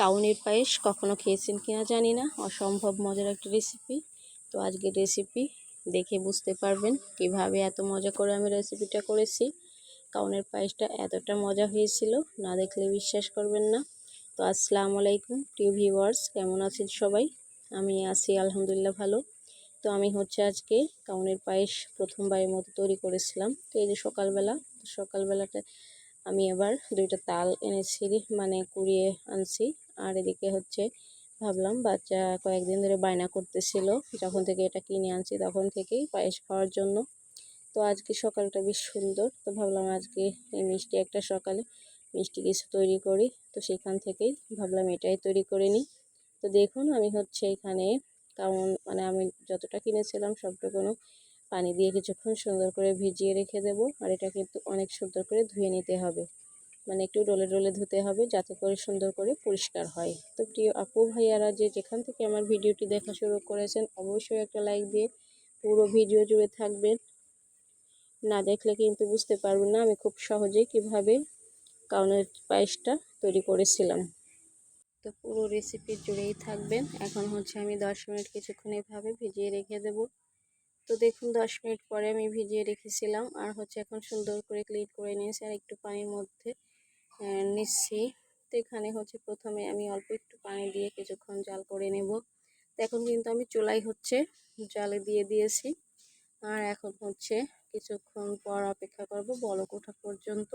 কাউনির পায়েস কখনো খেয়েছেন কিনা জানি না, অসম্ভব মজার একটা রেসিপি। তো আজকের রেসিপি দেখে বুঝতে পারবেন কিভাবে এত মজা করে আমি রেসিপিটা করেছি। কাউনের পায়েসটা এতটা মজা হয়েছিল, না দেখলে বিশ্বাস করবেন না। তো আসসালামু আলাইকুম প্রিয় ভিউয়ার্স, কেমন আছেন সবাই? আমি আছি আলহামদুলিল্লাহ ভালো। তো আমি আজকে কাউনের পায়েস প্রথমবারের মতো তৈরি করেছিলাম। তো এই যে সকালবেলাটা আমি আবার 2টা তাল এনেছি, মানে কুড়িয়ে আনছি। আর এদিকে ভাবলাম বাচ্চা কয়েকদিন ধরে বায়না করতেছিল, যখন থেকে এটা কিনে আনছি তখন থেকেই পায়েস খাওয়ার জন্য। তো আজকে সকালটা বেশ সুন্দর, তো ভাবলাম আজকে এই মিষ্টি একটা সকালে মিষ্টি কিছু তৈরি করি। তো সেখান থেকেই ভাবলাম এটাই তৈরি করে নিই। তো দেখুন আমি এখানে মানে আমি যতটা কিনেছিলাম সবটুকু পানি দিয়ে কিছুক্ষণ সুন্দর করে ভিজিয়ে রেখে দেব। আর এটা কিন্তু অনেক সুন্দর করে ধুয়ে নিতে হবে, মানে একটু ডলে ডলে ধুতে হবে যাতে করে সুন্দর করে পরিষ্কার হয়। তো প্রিয় আপু ভাইয়ারা যেখান থেকে আমার ভিডিওটি দেখা শুরু করেছেন, অবশ্যই একটা লাইক দিয়ে পুরো ভিডিও জুড়ে থাকবেন, না দেখলে কিন্তু বুঝতে পারবেন না আমি খুব সহজেই কিভাবে কাউনের পায়েসটা তৈরি করেছিলাম। তো পুরো রেসিপি জুড়েই থাকবেন। এখন আমি 10 মিনিট কিছুক্ষণ এভাবে ভিজিয়ে রেখে দেব। তো দেখুন 10 মিনিট পরে আমি ভিজিয়ে রেখেছিলাম, আর এখন সুন্দর করে ক্লিন করে নিয়েছি আর একটু পানির মধ্যে নিচ্ছি। তো এখানে প্রথমে আমি অল্প একটু পানি দিয়ে কিছুক্ষণ জাল করে নেব। তো এখন কিন্তু আমি চুলায় জালে দিয়ে দিয়েছি, আর এখন কিছুক্ষণ পর অপেক্ষা করব বলক ওঠা পর্যন্ত।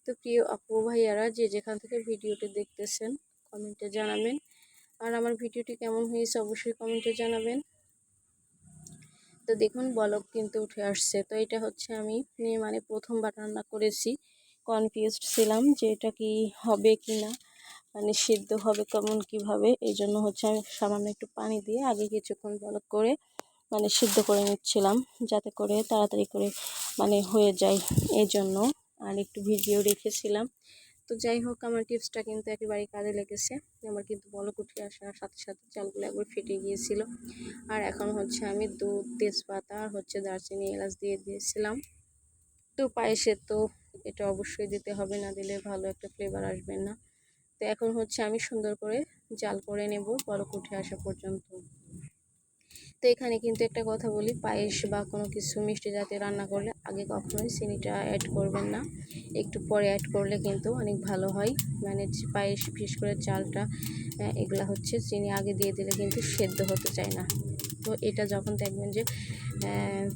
তো প্রিয় আপু ভাইয়ারা যেখান থেকে ভিডিওটি দেখতেছেন কমেন্টে জানাবেন, আর আমার ভিডিওটি কেমন হয়েছে অবশ্যই কমেন্টে জানাবেন। তো দেখুন বলক কিন্তু উঠে আসছে। তো এটা আমি মানে প্রথমবার রান্না করেছি, কনফিউজড ছিলাম যে এটা কি হবে কি না, মানে সিদ্ধ হবে কেমন কিভাবে। এই জন্য আমি সামান্য একটু পানি দিয়ে আগে কিছুক্ষণ বলক করে মানে সিদ্ধ করে নিচ্ছিলাম, যাতে করে তাড়াতাড়ি করে মানে হয়ে যায় এই জন্য। আর একটু ভিজিয়েও রেখেছিলাম। তো যাই হোক, আমার টিপসটা কিন্তু একেবারেই কাজে লেগেছে। আমার কিন্তু বলক উঠে আসার সাথে সাথে চালগুলো একবার ফেটে গিয়েছিল। আর এখন আমি দুধ, তেজপাতা আর দারচিনি, এলাচ দিয়ে দিয়েছিলাম। তো পায়েসে তো এটা অবশ্যই দিতে হবে, না দিলে ভালো একটা ফ্লেভার আসবে না। তো এখন আমি সুন্দর করে জাল করে নেব বলক উঠে আসা পর্যন্ত। তো এখানে কিন্তু একটা কথা বলি, পায়েস বা কোনো কিছু মিষ্টি জাতীয় রান্না করলে আগে কখনোই চিনিটা অ্যাড করবেন না, একটু পরে অ্যাড করলে কিন্তু অনেক ভালো হয়। মানে পায়েস বিশেষ করে চালটা এগুলা চিনি আগে দিয়ে দিলে কিন্তু সেদ্ধ হতে চায় না। তো এটা যখন দেখবেন যে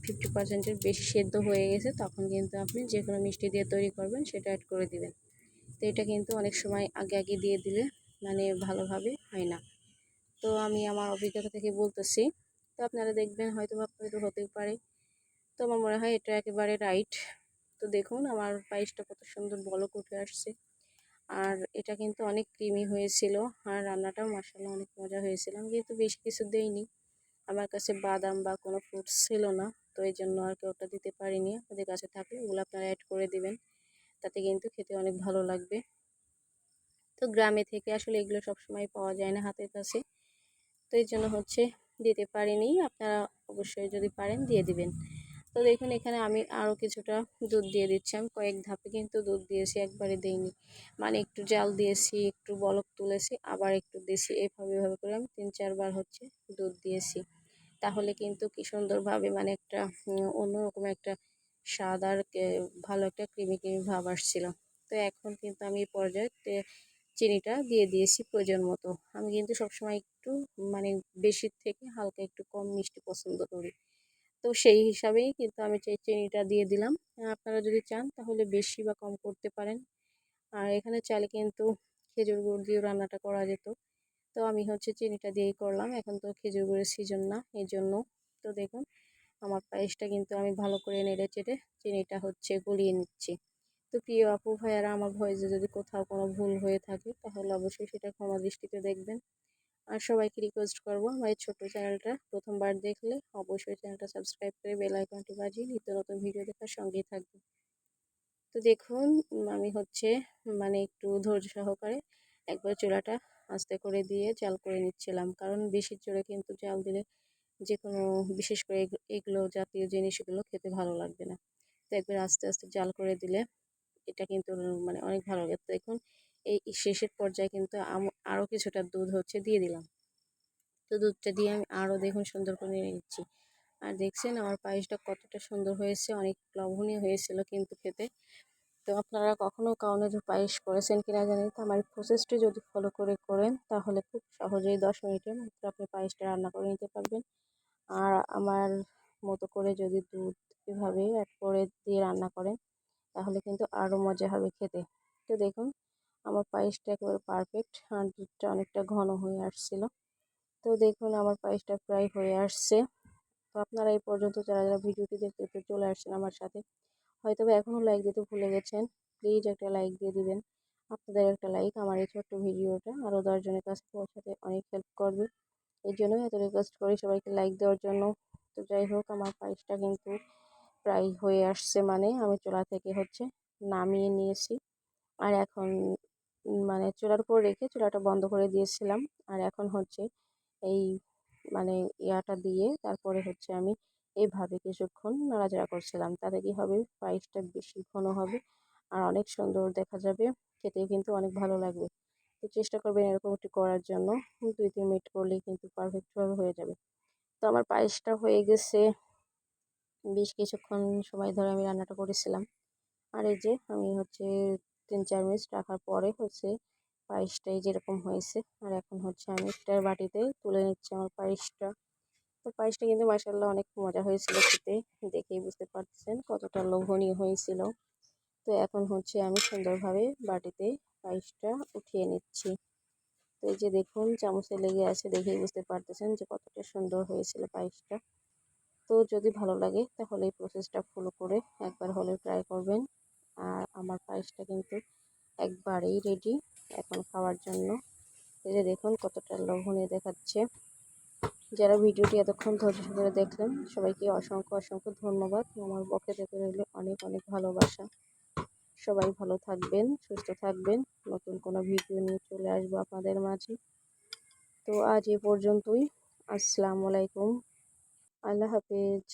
50%-এর বেশি সেদ্ধ হয়ে গেছে, তখন কিন্তু আপনি যে কোনো মিষ্টি দিয়ে তৈরি করবেন সেটা অ্যাড করে দিবেন। তো এটা কিন্তু অনেক সময় আগে দিয়ে দিলে মানে ভালোভাবে হয় না। তো আমি আমার অভিজ্ঞতা থেকে বলতেছি। তো আপনারা দেখবেন হয়তো আপনাদের হতেই পারে। তো আমার মনে হয় এটা একেবারে রাইট। তো দেখুন আমার পায়েসটা কত সুন্দর বলক উঠে আসছে, আর এটা কিন্তু অনেক ক্রিমি হয়েছিল, আর রান্নাটাও মাশাআল্লাহ অনেক মজা হয়েছিল। আমি কিন্তু বেশি কিছু দেইনি, আমার কাছে বাদাম বা কোনো ফ্রুটস ছিল না, তো এই জন্য আর কি ওটা দিতে পারিনি। আপনাদের কাছে থাকলে ওগুলো আপনারা অ্যাড করে দিবেন, তাতে কিন্তু খেতে অনেক ভালো লাগবে। তো গ্রামে থেকে আসলে এগুলো সবসময় পাওয়া যায় না হাতের কাছে, তো এই জন্য দিতে পারিনি। আপনারা অবশ্যই যদি পারেন দিয়ে দিবেন। তো দেখুন এখানে আমি আরও কিছুটা দুধ দিয়ে দিচ্ছি। আমি কয়েক ধাপে কিন্তু দুধ দিয়েছি, একবারে দেইনি। মানে একটু জাল দিয়েছি, একটু বলক তুলেছি, আবার একটু দিয়েছি, এভাবে করে আমি 3-4 বার দুধ দিয়েছি। তাহলে কিন্তু কি সুন্দরভাবে মানে একটা অন্যরকম একটা স্বাদ আর ভালো একটা ক্রিমি ভাব আসছিল। তো এখন কিন্তু আমি এই পর্যায়ে চিনিটা দিয়ে দিয়েছি প্রয়োজন মতো। আমি কিন্তু সবসময় একটু মানে বেশির থেকে হালকা একটু কম মিষ্টি পছন্দ করি, তো সেই হিসাবেই কিন্তু আমি চিনিটা দিয়ে দিলাম। আপনারা যদি চান তাহলে বেশি বা কম করতে পারেন। আর এখানে চাইলে কিন্তু খেজুর গুড় দিয়েও রান্নাটা করা যেত, তো আমি চিনিটা দিয়েই করলাম। এখন তো খেজুর গুড়ের সিজন না, এই জন্য। তো দেখুন আমার পায়েসটা কিন্তু আমি ভালো করে নেড়ে চেড়ে চিনিটা গলিয়ে নিচ্ছি। তো প্রিয় আপু ভাইয়ারা, আমার ভয়েসে যদি কোথাও কোনো ভুল হয়ে থাকে তাহলে অবশ্যই সেটা ক্ষমা দৃষ্টিতে দেখবেন। আর সবাইকে রিকোয়েস্ট করবো, আমার এই ছোট্ট চ্যানেলটা প্রথমবার দেখলে অবশ্যই চ্যানেলটা সাবস্ক্রাইব করে বেল আইকনটি বাজিয়ে নিত্য নতুন ভিডিও দেখার সঙ্গেই থাকবে। তো দেখুন আমি মানে একটু ধৈর্য সহকারে একবার চুলাটা আস্তে করে দিয়ে জাল করে নিচ্ছিলাম, কারণ বেশি জোরে কিন্তু জাল দিলে যে কোনো বিশেষ করে এগুলো জাতীয় জিনিসগুলো খেতে ভালো লাগবে না। তো একবার আস্তে আস্তে জাল করে দিলে এটা কিন্তু মানে অনেক ভালো লাগে। তো দেখুন এই শেষের পর্যায়ে কিন্তু আরও কিছুটা দুধ হচ্ছে দিয়ে দিলাম। তো দুধটা দিয়ে আমি আরও দেখুন সুন্দর করে নেড়ে নিচ্ছি। আর দেখছেন আমার পায়েসটা কতটা সুন্দর হয়েছে, অনেক লোভনীয় হয়েছিল কিন্তু খেতে। তো আপনারা কখনো কাউনের পায়েস করেছেন কিনা জানি, তো আমার প্রসেসটি যদি ফলো করে করেন তাহলে খুব সহজেই 10 মিনিটের মধ্যে আপনি পায়েসটা রান্না করে নিতে পারবেন। আর আমার মতো করে যদি দুধ এভাবে অ্যাড করে দিয়ে রান্না করেন তাহলে কিন্তু আরও মজা হবে খেতে। তো দেখুন আমার পায়েসটা একেবারে পারফেক্ট, আর দুধটা অনেকটা ঘন হয়ে আসছিল। তো দেখুন আমার পায়েসটা প্রায় হয়ে আসছে। তো আপনারা এই পর্যন্ত যারা যারা ভিডিওটি দেখতে দেখতে চলে আসছেন আমার সাথে, হয়তো বা এখনও লাইক দিতে ভুলে গেছেন, প্লিজ একটা লাইক দিয়ে দিবেন। আপনাদের একটা লাইক আমার এই ছোট্ট ভিডিওটা আরও 10 জনের কাছে পৌঁছাতে অনেক হেল্প করবে। এই জন্যই এত রিকোয়েস্ট করি সবাইকে লাইক দেওয়ার জন্য। তো যাই হোক আমার পায়েসটা কিন্তু প্রায় হয়ে আসছে, মানে আমি চুলা থেকে হচ্ছে নামিয়ে নিয়েছি। আর এখন মানে চুলার উপর রেখে চুলাটা বন্ধ করে দিয়েছিলাম। আর এখন হচ্ছে এই মানে ইয়াটা দিয়ে তারপরে হচ্ছে আমি এইভাবে কিছুক্ষণ নাড়াচাড়া করছিলাম। তাতে কি হবে, পায়েসটা বেশি ঘন হবে আর অনেক সুন্দর দেখা যাবে, খেতে কিন্তু অনেক ভালো লাগবে। তো চেষ্টা করবেন এরকম একটু করার জন্য, 2-3 মিনিট করলেই কিন্তু পারফেক্টভাবে হয়ে যাবে। তো আমার পায়েসটা হয়ে গেছে, বেশ কিছুক্ষণ সময় ধরে আমি রান্নাটা করেছিলাম। আর এই যে আমি হচ্ছে 3-4 মিনিট রাখার পরে হচ্ছে পায়েসটা এই যেরকম হয়েছে। আর এখন হচ্ছে আমি একটা বাটিতে তুলে নিচ্ছি আমার পায়েসটা। তো পায়েসটা কিন্তু মাশাআল্লাহ অনেক মজা হয়েছিল খেতে, দেখেই বুঝতে পারছেন কতটা লোভনীয় হয়েছিল। তো এখন হচ্ছে আমি সুন্দরভাবে বাটিতে পায়েসটা উঠিয়ে নিচ্ছি। তো এই যে দেখুন চামচে লেগে আছে, দেখেই বুঝতে পারতেছেন যে কতটা সুন্দর হয়েছিল পায়েসটা। তো যদি ভালো লাগে তাহলে এই প্রসেসটা ফলো করে একবার হলে ট্রাই করবেন। আর আমার পায়েসটা কিন্তু একবারেই রেডি এখন খাওয়ার জন্য। এই যে দেখুন কতটা লোভনীয় দেখাচ্ছে। যারা ভিডিওটি এতক্ষণ ধৈর্য ধরে দেখলেন সবাইকে অসংখ্য অসংখ্য ধন্যবাদ। আমার পক্ষ থেকে রইল অনেক অনেক ভালোবাসা। সবাই ভালো থাকবেন, সুস্থ থাকবেন। নতুন কোনো ভিডিও নিয়ে চলে আসবো আপনাদের মাঝে। তো আজ এ পর্যন্তই। আসসালামু আলাইকুম, আল্লাহ হাফেজ।